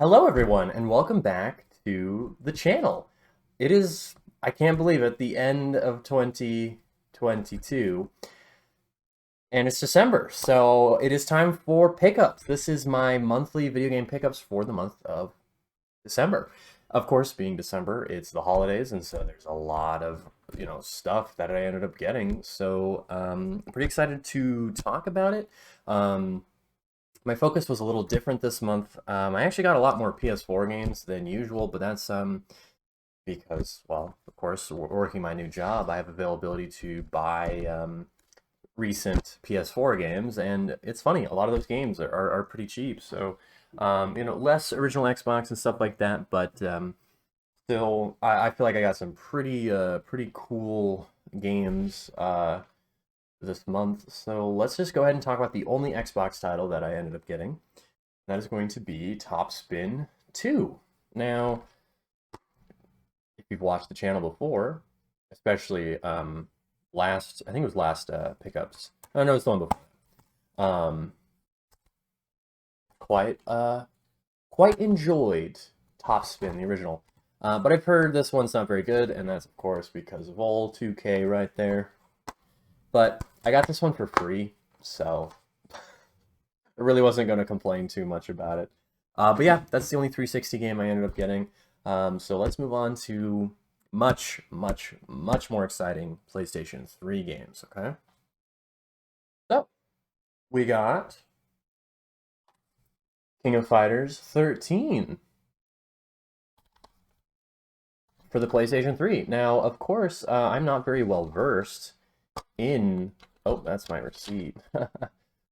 Hello everyone and welcome back to the channel. It is, I can't believe it, the end of 2022 and it's December. So it is time for pickups. This is my monthly video game pickups for the month of December. Of course, being December, it's the holidays and so there's a lot of, stuff that I ended up getting. So, pretty excited to talk about it. Um, my focus was a little different this month. I actually got a lot more PS4 games than usual, but that's because, well, of course, working my new job, I have availability to buy recent PS4 games, and it's funny, a lot of those games are pretty cheap. So, less original Xbox and stuff like that, but still, I feel like I got some pretty cool games this month. So let's just go ahead and talk about the only Xbox title that I ended up getting. That is going to be Top Spin 2. Now, if you've watched the channel before, especially I think it was last PickUpz. Oh no, it's the one before. Um, quite quite enjoyed Top Spin, the original. But I've heard this one's not very good, and that's of course because of all 2K right there. But I got this one for free, so I really wasn't going to complain too much about it. But yeah, that's the only 360 game I ended up getting. So let's move on to much more exciting PlayStation 3 games, okay? So we got King of Fighters 13 for the PlayStation 3. Now, of course, I'm not very well versed in... Oh, that's my receipt. Of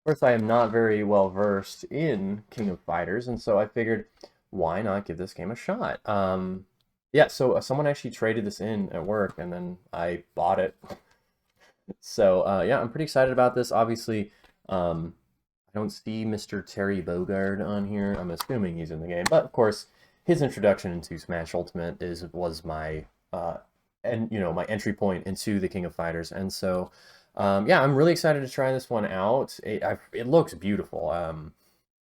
course, I am not very well versed in King of Fighters, and so I figured, why not give this game a shot? Yeah, so someone actually traded this in at work, and then I bought it. So yeah, I'm pretty excited about this. Obviously, I don't see Mr. Terry Bogard on here. I'm assuming he's in the game, but of course, his introduction into Smash Ultimate was my my entry point into the King of Fighters, and so. Yeah, I'm really excited to try this one out. It looks beautiful from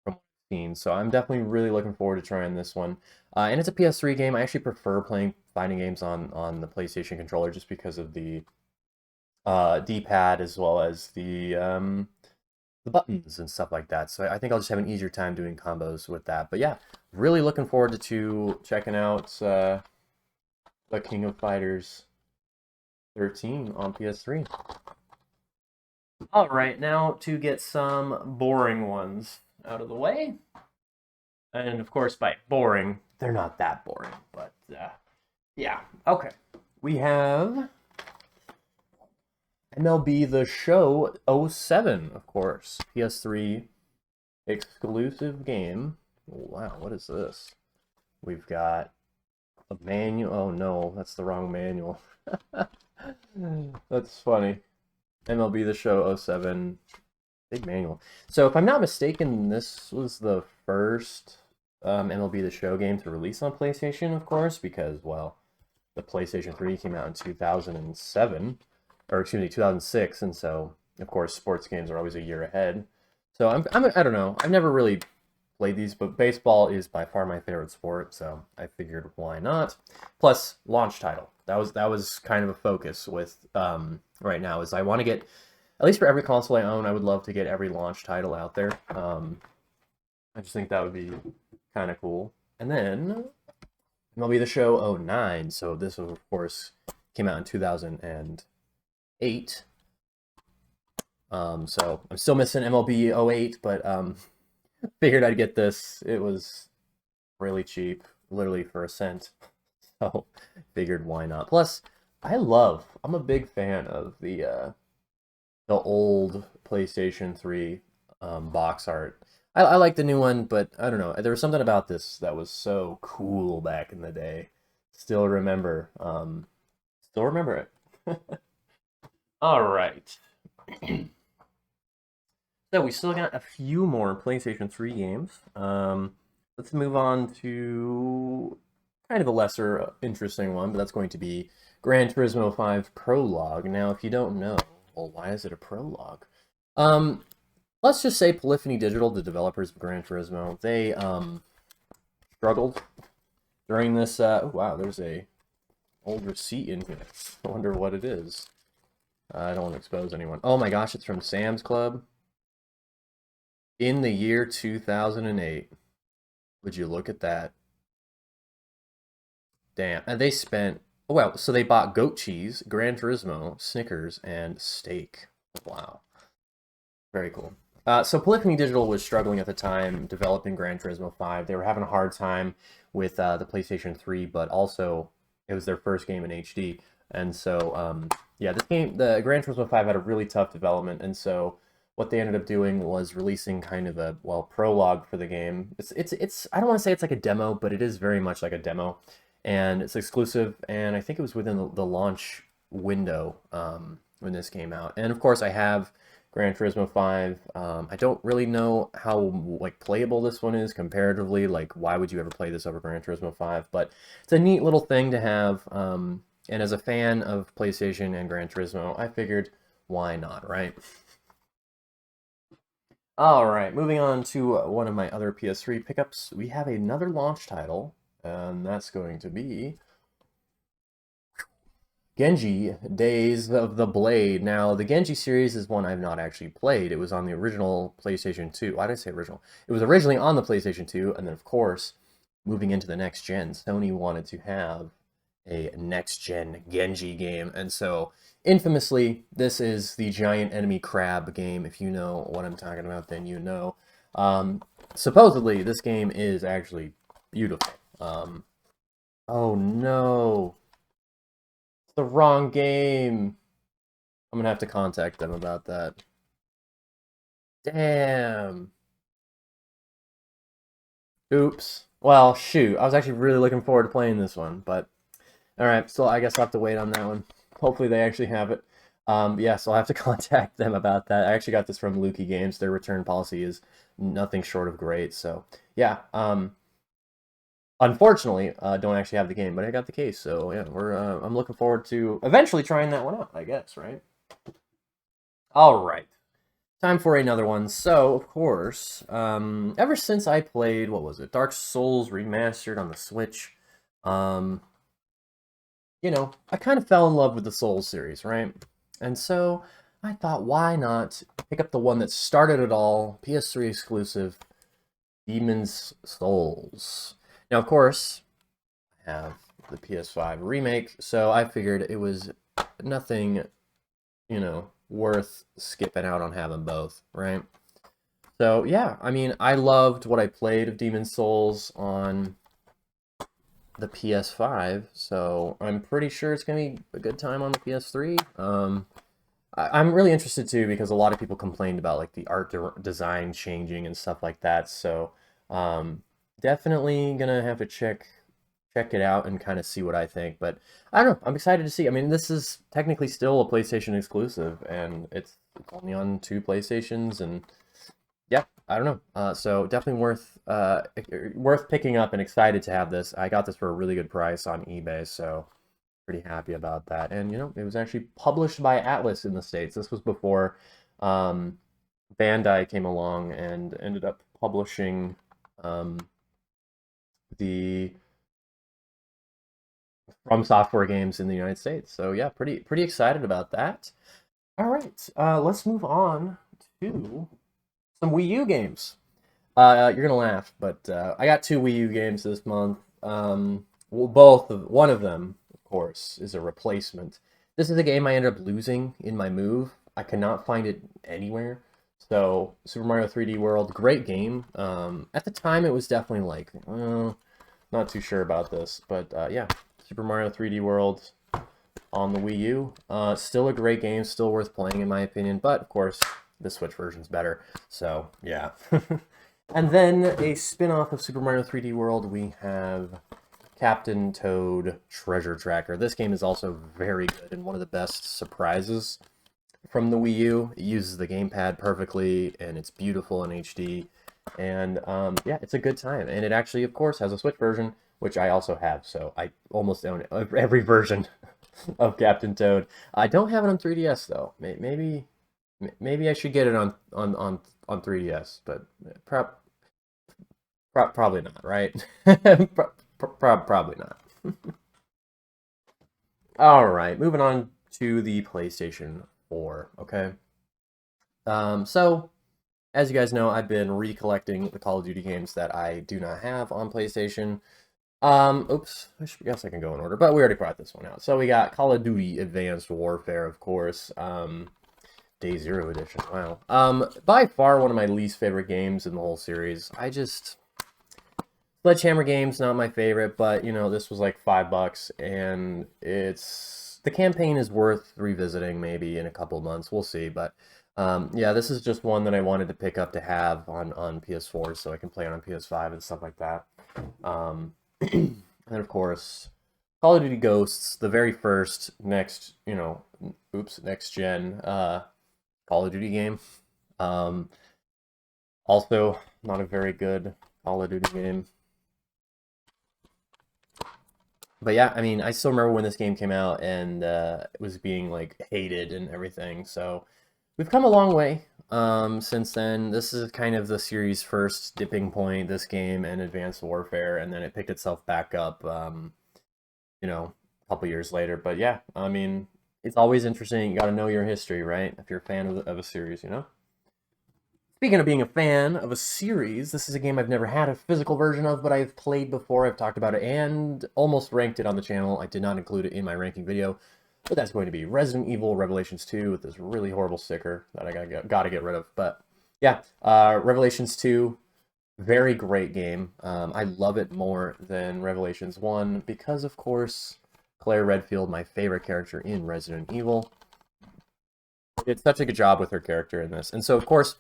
what I've seen, so I'm definitely really looking forward to trying this one. And it's a PS3 game. I actually prefer playing fighting games on the PlayStation controller just because of the D-pad as well as the buttons and stuff like that. So I think I'll just have an easier time doing combos with that. But yeah, really looking forward to checking out the King of Fighters 13 on PS3. All right, now to get some boring ones out of the way. And of course, by boring, they're not that boring, but yeah. Okay. We have MLB The Show '07, of course. PS3 exclusive game. Wow, what is this? We've got a manual. Oh no, that's the wrong manual. That's funny. MLB The Show '07. Big manual. So if I'm not mistaken, this was the first MLB The Show game to release on PlayStation, of course, because, well, the PlayStation 3 came out in 2007, or excuse me, 2006, and so, of course, sports games are always a year ahead. So I don't know. I've never really played these, but baseball is by far my favorite sport, so I figured why not. Plus, launch title. That was kind of a focus with right now is I want to get at least for every console I own, I would love to get every launch title out there. I just think that would be kind of cool. And then MLB The Show '09. So this, of course, came out in 2008. So I'm still missing MLB '08, but figured I'd get this. It was really cheap, literally for a cent. So figured why not. Plus, I'm a big fan of the old PlayStation 3 box art. I like the new one, but I don't know. There was something about this that was so cool back in the day. Still remember it. All right. So we still got a few more PlayStation 3 games. Let's move on to kind of a lesser interesting one, but that's going to be Gran Turismo 5 Prologue. Now, if you don't know, well, why is it a prologue? Um, let's just say Polyphony Digital, the developers of Gran Turismo, struggled during this. Oh, wow, there's a old receipt in here. I wonder what it is. I don't want to expose anyone. Oh my gosh, it's from Sam's Club. In the year 2008. Would you look at that? Damn. And they spent, oh, well, so they bought goat cheese, Gran Turismo, Snickers, and steak. Wow. Very cool. So Polyphony Digital was struggling at the time developing Gran Turismo 5. They were having a hard time with the PlayStation 3, but also it was their first game in HD. And so, yeah, this game, the Gran Turismo 5 had a really tough development, and so what they ended up doing was releasing kind of a, well, prologue for the game. It's I don't want to say it's like a demo, but it is very much like a demo, and it's exclusive, and I think it was within the launch window when this came out. And of course, I have Gran Turismo 5. I don't really know how like playable this one is comparatively. Like, why would you ever play this over Gran Turismo 5? But it's a neat little thing to have. And as a fan of PlayStation and Gran Turismo, I figured, why not, right? All right, moving on to one of my other PS3 pickups. We have another launch title, and that's going to be Genji, Days of the Blade. Now, the Genji series is one I've not actually played. It was on the original PlayStation 2. Why did I say original? It was originally on the PlayStation 2, and then, of course, moving into the next gen, Sony wanted to have a next-gen Genji game, and so, infamously, this is the giant enemy crab game. If you know what I'm talking about, then you know. Supposedly, this game is actually beautiful. Oh no! The wrong game. I'm gonna have to contact them about that. Damn. Oops. Well, shoot. I was actually really looking forward to playing this one, but alright, so I guess I'll have to wait on that one. Hopefully they actually have it. Yeah, so I'll have to contact them about that. I actually got this from Lukey Games. Their return policy is nothing short of great, so yeah. Unfortunately, don't actually have the game, but I got the case, so yeah, I'm looking forward to eventually trying that one out, I guess, right? All right, time for another one. So, of course, ever since I played, what was it, Dark Souls Remastered on the Switch, um, you know, I kind of fell in love with the Souls series, right? And so I thought, why not pick up the one that started it all, PS3 exclusive, Demon's Souls. Now, of course, I have the PS5 remake, so I figured it was nothing, you know, worth skipping out on having both, right? So, yeah, I mean, I loved what I played of Demon's Souls on the PS5, so I'm pretty sure it's going to be a good time on the PS3. I'm really interested too because a lot of people complained about like the art design changing and stuff like that. So definitely gonna have to check it out and kind of see what I think. But I don't know. I'm excited to see. I mean, this is technically still a PlayStation exclusive, and it's only on 2 PlayStations, and yeah, I don't know. So definitely worth picking up and excited to have this. I got this for a really good price on eBay, so pretty happy about that. And you know, it was actually published by Atlas in the States. This was before Bandai came along and ended up publishing the From Software games in the United States. So yeah, pretty excited about that. All right, let's move on to some Wii U games. You're gonna laugh, but I got 2 Wii U games this month. Well, one of them, of course, is a replacement. This is a game I ended up losing in my move. I cannot find it anywhere. So, Super Mario 3D World, great game. At the time, it was definitely like, not too sure about this, but yeah, Super Mario 3D World on the Wii U. Still a great game, still worth playing in my opinion, but of course, the Switch version's better. So, yeah. And then a spin-off of Super Mario 3D World, we have Captain Toad Treasure Tracker. This game is also very good and one of the best surprises from the Wii U. It uses the gamepad perfectly, and it's beautiful in HD. And yeah, it's a good time. And it actually, of course, has a Switch version, which I also have. So I almost own every version of Captain Toad. I don't have it on 3DS though. Maybe I should get it on 3DS, but Probably not, right? Probably not. All right, moving on to the PlayStation 4, okay? So, as you guys know, I've been recollecting the Call of Duty games that I do not have on PlayStation. Oops, guess I can go in order, but we already brought this one out. So we got Call of Duty Advanced Warfare, of course. Day Zero Edition, wow. By far one of my least favorite games in the whole series. Sledgehammer games, not my favorite, but you know, this was like $5 and the campaign is worth revisiting maybe in a couple of months. We'll see, but yeah, this is just one that I wanted to pick up to have on PS4 so I can play it on PS5 and stuff like that. And of course, Call of Duty Ghosts, the very first next gen Call of Duty game. Also, not a very good Call of Duty game. But yeah, I mean, I still remember when this game came out and it was being like hated and everything. So we've come a long way since then. This is kind of the series' first dipping point, this game and Advanced Warfare, and then it picked itself back up, you know, a couple years later. But yeah, I mean, it's always interesting. You got to know your history, right? If you're a fan of a series, you know? Speaking of being a fan of a series, this is a game I've never had a physical version of, but I've played before. I've talked about it and almost ranked it on the channel. I did not include it in my ranking video, but that's going to be Resident Evil Revelations 2 with this really horrible sticker that I gotta get rid of. But yeah, Revelations 2, very great game. I love it more than Revelations 1 because, of course, Claire Redfield, my favorite character in Resident Evil, did such a good job with her character in this. And so, of course,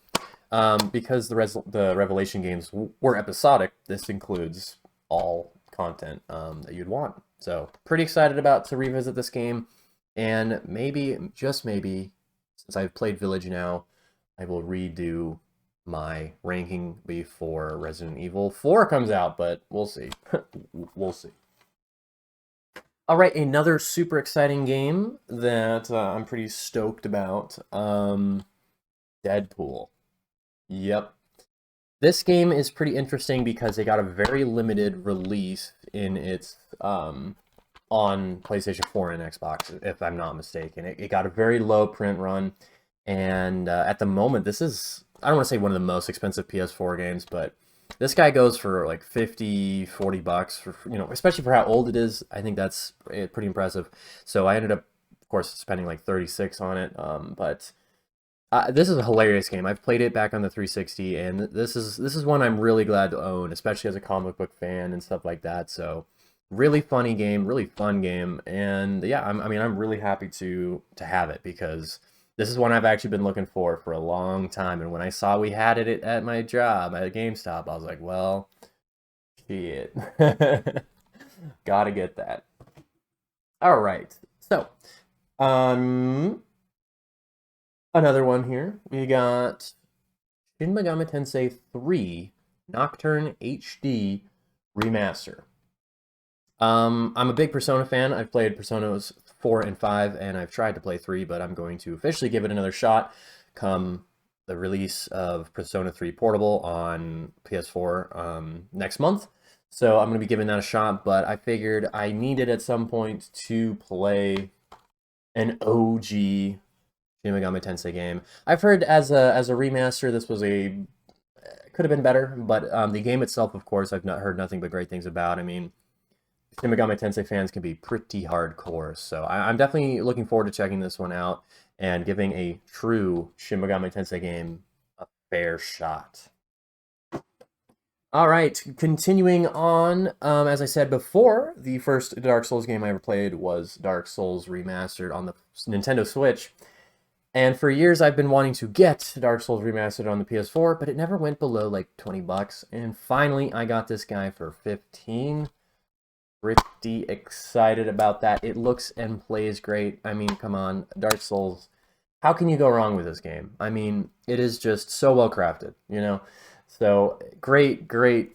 because the Revelation games were episodic, this includes all content that you'd want. So pretty excited to revisit this game, and maybe, just maybe, since I've played Village now, I will redo my ranking before Resident Evil 4 comes out, but we'll see. We'll see. All right, another super exciting game that I'm pretty stoked about. Deadpool. Yep. This game is pretty interesting because they got a very limited release in its on PlayStation 4 and Xbox, if I'm not mistaken. It got a very low print run, and at the moment, this is, I don't want to say one of the most expensive PS4 games, but this guy goes for like 50, $40 for, you know, especially for how old it is. I think that's pretty impressive. So I ended up, of course, spending like 36 on it, but this is a hilarious game. I've played it back on the 360, and this is one I'm really glad to own, especially as a comic book fan and stuff like that. So, really funny game, really fun game, and yeah, I mean, I'm really happy to have it because this is one I've actually been looking for a long time. And when I saw we had it at my job at GameStop, I was like, well, shit, gotta get that. All right, so another one here. We got Shin Megami Tensei 3 Nocturne HD Remaster. I'm a big Persona fan. I've played Personas 4 and 5, and I've tried to play 3, but I'm going to officially give it another shot come the release of Persona 3 Portable on PS4 next month. So I'm going to be giving that a shot, but I figured I needed at some point to play an OG Shin Megami Tensei game. I've heard as a remaster, this was could have been better, but the game itself, of course, I've not heard nothing but great things about. I mean, Shin Megami Tensei fans can be pretty hardcore, so I'm definitely looking forward to checking this one out and giving a true Shin Megami Tensei game a fair shot. All right, continuing on, as I said before, the first Dark Souls game I ever played was Dark Souls Remastered on the Nintendo Switch. And for years, I've been wanting to get Dark Souls Remastered on the PS4, but it never went below like $20. And finally, I got this guy for 15. Pretty excited about that. It looks and plays great. I mean, come on, Dark Souls. How can you go wrong with this game? I mean, it is just so well crafted, you know? So great game,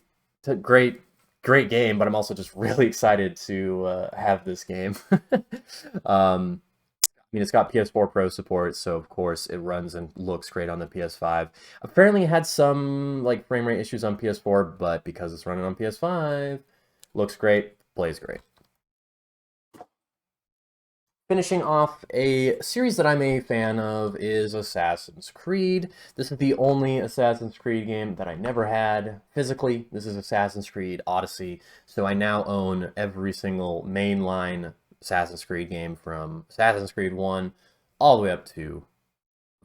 but I'm also just really excited to have this game. I'm mean, it's got PS4 Pro support, so of course it runs and looks great on the PS5. Apparently it had some like frame rate issues on PS4, but because it's running on PS5, looks great, plays great. Finishing off a series that I'm a fan of is Assassin's Creed. This is the only Assassin's Creed game that I never had physically. This is Assassin's Creed Odyssey, so I now own every single mainline Assassin's Creed game from Assassin's Creed 1 all the way up to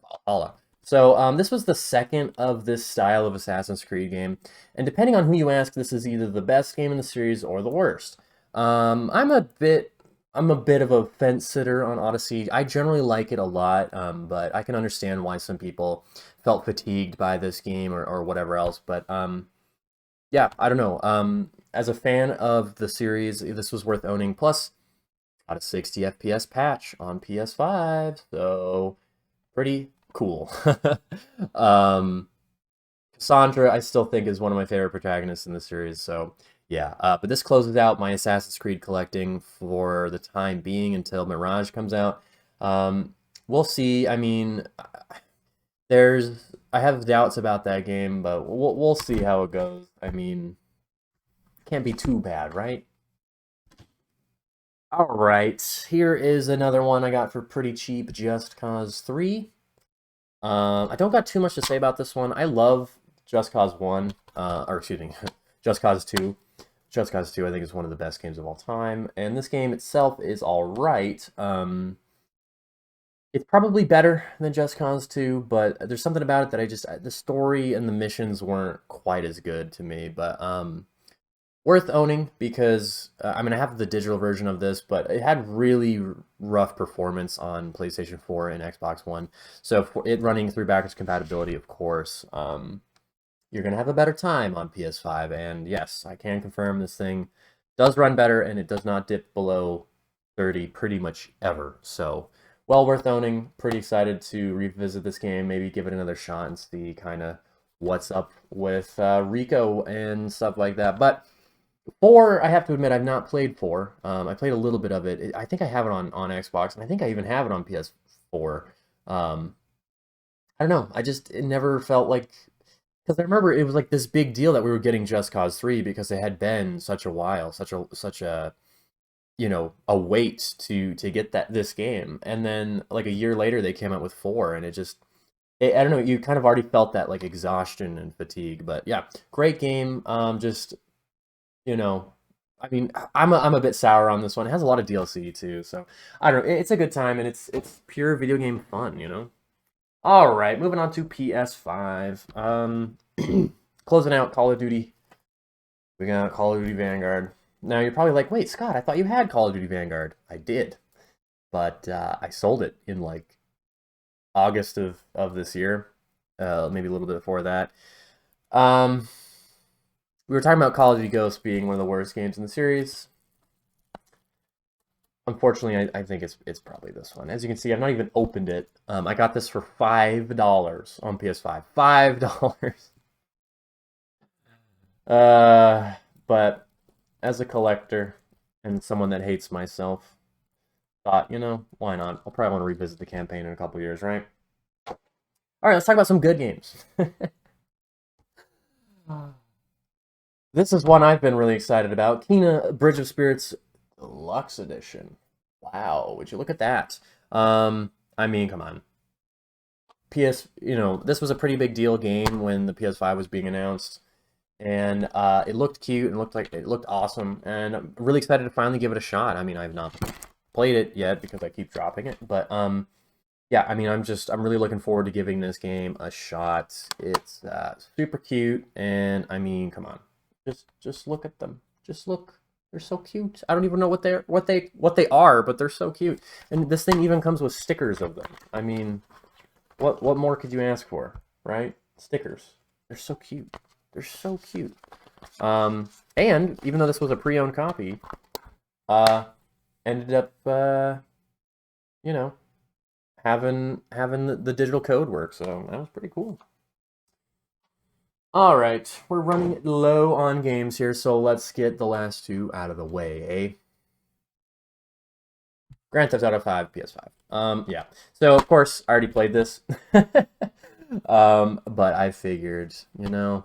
Valhalla. So this was the second of this style of Assassin's Creed game, and depending on who you ask, this is either the best game in the series or the worst. I'm a bit of a fence sitter on Odyssey. I generally like it a lot, but I can understand why some people felt fatigued by this game or whatever else. But yeah, I don't know. As a fan of the series, this was worth owning. Plus, got a 60 FPS patch on PS5, so pretty cool. Cassandra, I still think, is one of my favorite protagonists in the series, so yeah. But this closes out my Assassin's Creed collecting for the time being until Mirage comes out. We'll see. I mean, I have doubts about that game, but we'll see how it goes. I mean, can't be too bad, right? All right, here is another one I got for pretty cheap, Just Cause 3. I don't got too much to say about this one. I love Just Cause 1, or excuse me, Just Cause 2. Just Cause 2, I think, is one of the best games of all time, and this game itself is all right. It's probably better than Just Cause 2, but there's something about it that the story and the missions weren't quite as good to me, but worth owning because I'm going to have the digital version of this, but it had really rough performance on PlayStation 4 and Xbox One. So for it running through backwards compatibility, of course, you're going to have a better time on PS5. And yes, I can confirm this thing does run better and it does not dip below 30 pretty much ever. So well worth owning. Pretty excited to revisit this game, maybe give it another shot and see kind of what's up with Rico and stuff like that. But 4, I have to admit, I've not played 4. I played a little bit of it. I think I have it on Xbox, and I think I even have it on PS4. I don't know. It never felt like... Because I remember it was like this big deal that we were getting Just Cause 3 because it had been such a while, such a you know, a wait to get this game. And then like a year later they came out with 4 and I don't know, you kind of already felt that like exhaustion and fatigue. But yeah, great game. Just you know, I mean, I'm a bit sour on this one. It has a lot of DLC too, so I don't know. It's a good time and it's pure video game fun, you know. All right, moving on to PS5. Closing out Call of Duty. We got Call of Duty Vanguard. Now you're probably like, wait, Scott, I thought you had Call of Duty Vanguard. I did, but I sold it in like August of this year, maybe a little bit before that. We were talking about Call of Duty Ghosts being one of the worst games in the series. Unfortunately, I think it's probably this one. As you can see, I've not even opened it. I got this for $5 on PS5. $5. But as a collector and someone that hates myself, thought, you know, why not? I'll probably want to revisit the campaign in a couple years, right? All right, let's talk about some good games. This is one I've been really excited about. Kena Bridge of Spirits Deluxe Edition. Wow, would you look at that? I mean, come on. You know, this was a pretty big deal game when the PS5 was being announced. And it looked cute and it looked awesome. And I'm really excited to finally give it a shot. I mean, I've not played it yet because I keep dropping it. But yeah, I mean, I'm really looking forward to giving this game a shot. It's super cute, and I mean, come on. Just look at them. Just look. They're so cute. I don't even know what they are, but they're so cute. And this thing even comes with stickers of them. I mean, what more could you ask for, right? Stickers. They're so cute. They're so cute. And even though this was a pre-owned copy, ended up you know, having the digital code work, so that was pretty cool. All right, we're running low on games here, so let's get the last two out of the way, eh? Grand Theft Auto 5, PS5. Yeah. So of course I already played this. But I figured, you know,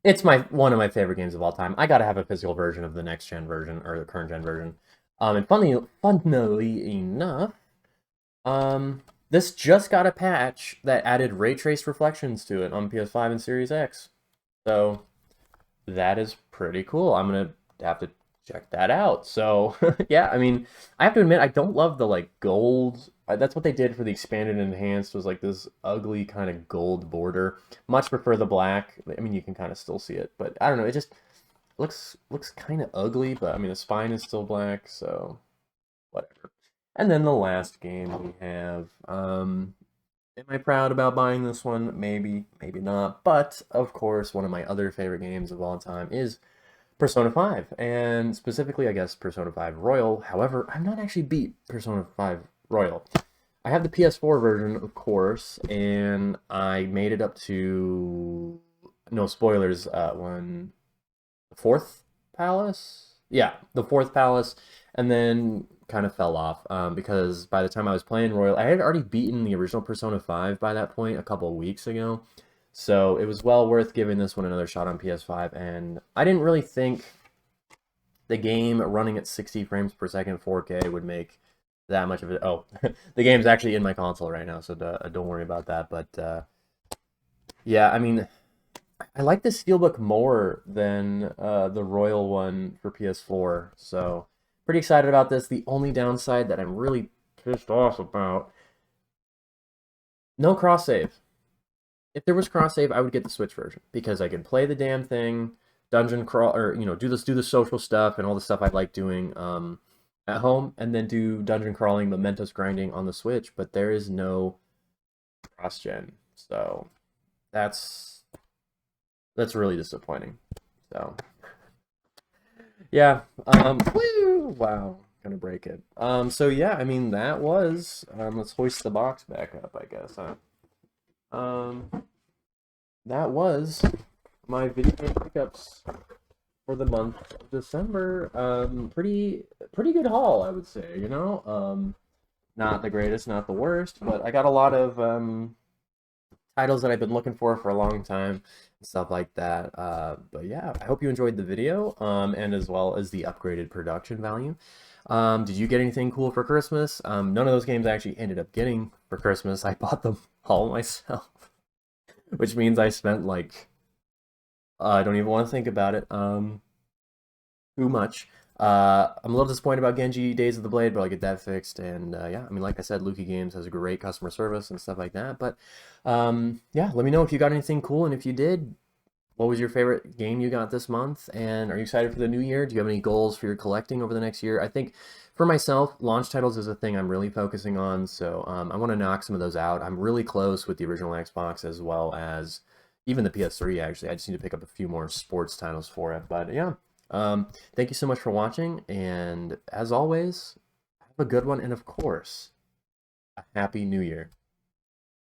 it's one of my favorite games of all time. I gotta have a physical version of the next gen version or the current gen version. And funnily enough, this just got a patch that added ray trace reflections to it on PS5 and Series X. So that is pretty cool. I'm gonna have to check that out. So yeah, I mean, I have to admit, I don't love the like gold. That's what they did for the expanded and enhanced, was like this ugly kind of gold border. Much prefer the black. I mean, you can kind of still see it, but I don't know. It just looks kind of ugly. But I mean, the spine is still black, so whatever. And then the last game we have. Am I proud about buying this one? Maybe, maybe not. But of course, one of my other favorite games of all time is Persona 5, and specifically, I guess, Persona 5 Royal. However, I've not actually beat Persona 5 Royal. I have the PS4 version, of course, and I made it up to, no spoilers, fourth palace? Yeah, the fourth palace, and then kind of fell off because by the time I was playing Royal, I had already beaten the original Persona 5 by that point a couple of weeks ago. So it was well worth giving this one another shot on PS5, and I didn't really think the game running at 60 frames per second 4K would make that much of it. Oh, the game's actually in my console right now, so don't worry about that. But yeah, I mean, I like the Steelbook more than the Royal one for PS4, so pretty excited about this. The only downside that I'm really pissed off about, no cross save. If there was cross save, I would get the Switch version because I can play the damn thing, dungeon crawl, or do the social stuff and all the stuff I like doing at home, and then do dungeon crawling, mementos grinding on the Switch. But there is no cross gen, so that's really disappointing. So yeah, woo, wow, gonna break it. So yeah, I mean that was let's hoist the box back up, I guess, huh? That was my video game pickups for the month of December. Pretty good haul, I would say, you know? Not the greatest, not the worst, but I got a lot of titles that I've been looking for a long time and stuff like that. But yeah, I hope you enjoyed the video, and as well as the upgraded production value. Did you get anything cool for Christmas? None of those games I actually ended up getting for Christmas. I bought them all myself, which means I spent like, I don't even want to think about it, too much. I'm a little disappointed about Genji Days of the Blade, but I'll get that fixed. And yeah, I mean, like I said, Luki Games has a great customer service and stuff like that. But yeah, let me know if you got anything cool, and if you did, what was your favorite game you got this month? And are you excited for the new year? Do you have any goals for your collecting over the next year? I think for myself, launch titles is a thing I'm really focusing on. So I want to knock some of those out. I'm really close with the original Xbox as well as even the PS3, actually. I just need to pick up a few more sports titles for it. But yeah, thank you so much for watching. And as always, have a good one. And of course, a happy new year.